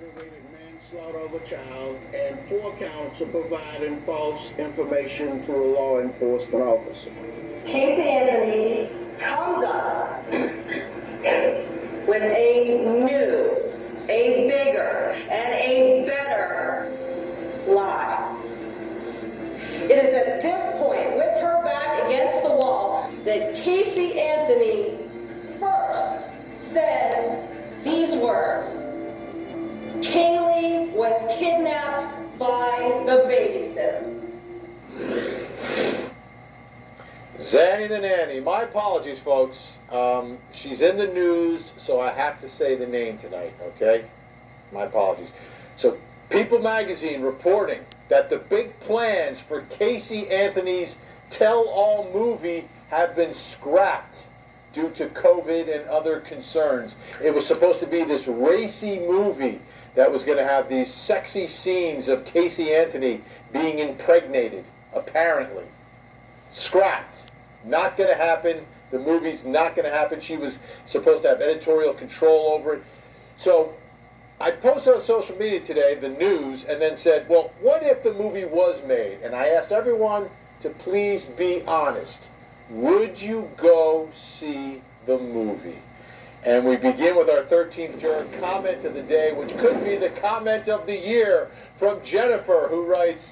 aggravated manslaughter of a child, and 4 counts of providing false information to a law enforcement officer. Casey Anthony comes up with a new, a bigger, and a better lie. It is at this point, with her back against the wall, that Casey Anthony first says these words: Kaylee was kidnapped by the babysitter. Zanny the Nanny. My apologies, folks. She's in the news, so I have to say the name tonight, okay? My apologies. So, People Magazine reporting that the big plans for Casey Anthony's tell-all movie have been scrapped due to COVID and other concerns. It was supposed to be this racy movie that was going to have these sexy scenes of Casey Anthony being impregnated, apparently. Scrapped. Not going to happen. The movie's not going to happen. She was supposed to have editorial control over it. So I posted on social media today, the news, and then said, well, what if the movie was made? And I asked everyone to please be honest. Would you go see the movie? And we begin with our 13th juror comment of the day, which could be the comment of the year, from Jennifer, who writes,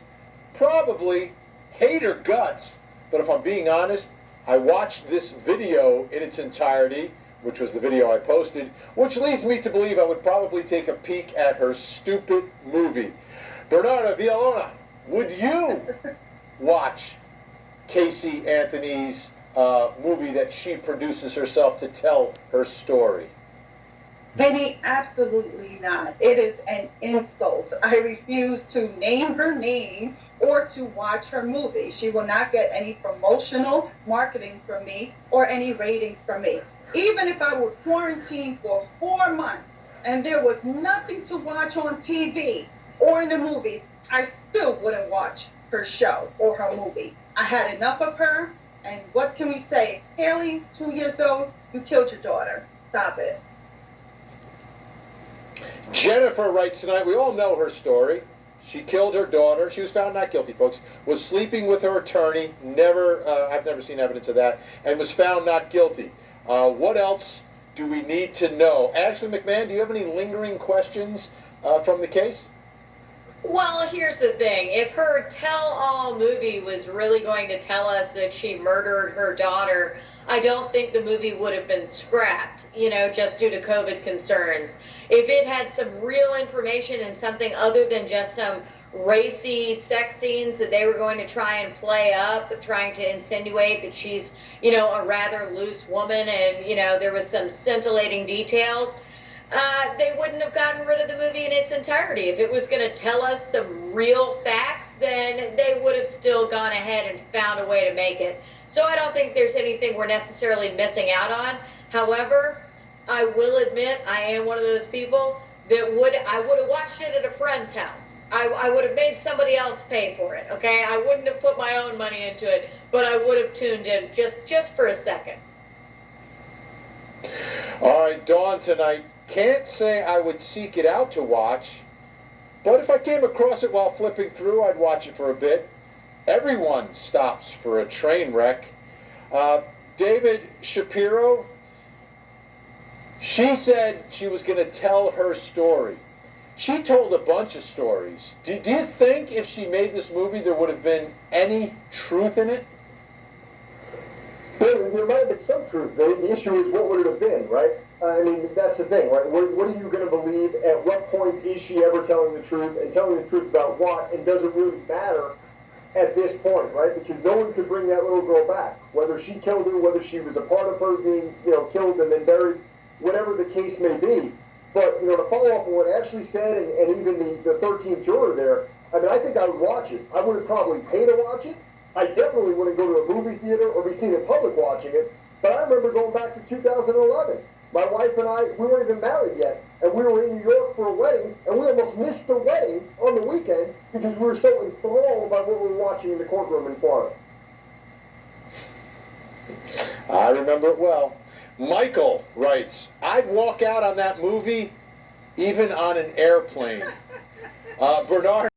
probably hate her guts. But if I'm being honest, I watched this video in its entirety, which was the video I posted, which leads me to believe I would probably take a peek at her stupid movie. Bernarda Villalona, would you watch Casey Anthony's movie that she produces herself to tell her story? Benny, absolutely not. It is an insult. I refuse to name her name or to watch her movie. She will not get any promotional marketing from me or any ratings from me. Even if I were quarantined for 4 months and there was nothing to watch on TV or in the movies, I still wouldn't watch her show or her movie. I had enough of her, and what can we say? Haley, 2 years old, you killed your daughter. Stop it. Jennifer writes tonight, we all know her story. She killed her daughter. She was found not guilty, folks. Was sleeping with her attorney. I've never seen evidence of that. And was found not guilty. What else do we need to know? Ashley McMahon, do you have any lingering questions from the case? Well, here's the thing. If her tell-all movie was really going to tell us that she murdered her daughter, I don't think the movie would have been scrapped, just due to COVID concerns. If it had some real information and something other than just some racy sex scenes that they were going to try and play up, trying to insinuate that she's, a rather loose woman and, there was some scintillating details, they wouldn't have gotten rid of the movie in its entirety. If it was going to tell us some real facts, then they would have still gone ahead and found a way to make it. So I don't think there's anything we're necessarily missing out on. However, I will admit I am one of those people that I would have watched it at a friend's house. I would have made somebody else pay for it, okay? I wouldn't have put my own money into it, but I would have tuned in just for a second. All right, Dawn tonight. Can't say I would seek it out to watch, but if I came across it while flipping through, I'd watch it for a bit. Everyone stops for a train wreck. David Shapiro, she said she was going to tell her story. She told a bunch of stories. Do you think if she made this movie there would have been any truth in it? Well, there might have been some truth. The issue is, what would it have been, right? That's the thing, right? What are you going to believe? At what point is she ever telling the truth? And telling the truth about what? And does it really matter at this point, right? Because no one could bring that little girl back. Whether she killed her, whether she was a part of her being, killed and then buried, whatever the case may be. But, to follow up on what Ashley said, and even the 13th juror there, I think I would watch it. I would have probably paid to watch it. I definitely wouldn't go to a movie theater or be seen in public watching it. But I remember going back to 2011. My wife and I, we weren't even married yet, and we were in New York for a wedding, and we almost missed the wedding on the weekend because we were so enthralled by what we were watching in the courtroom in Florida. I remember it well. Michael writes, I'd walk out on that movie even on an airplane. Bernard.